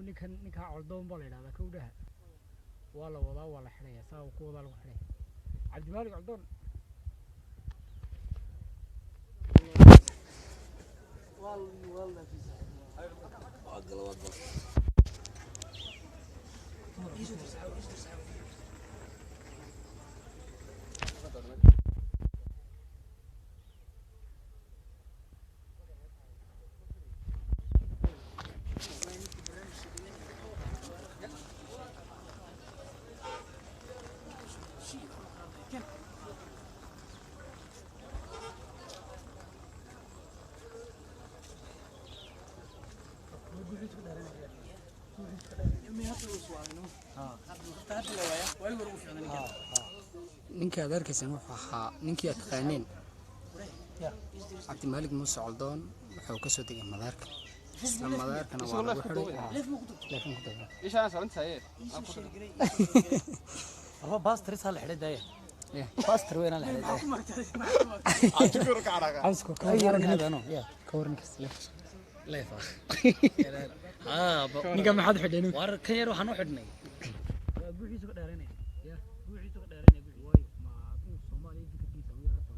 ninka coldoon baa la yidhahdaa kowdhaha waa la wadaa waa la xidhaya saa ku wadaa lagu xidhaya cabdimaalig coldoon ninka aad arkaysan wuxuu ahaa ninkii aad taqaaneen cabdimaalig muuse coldoon wuxuu ka soo degay madaarka isla madaarkana waa lagu xidhay باستر صالح حدايه باستر وين انا حدايه عاوزكو كورن هذا انا يا كورن كسله لا يفا ninka maxaad xidheen war ka yar waxaan u xidhnay buuxiisu ka dheeranay ya buuxiisu ka dheeranay waayo ma Soomaaliya dikadiisa u yaraato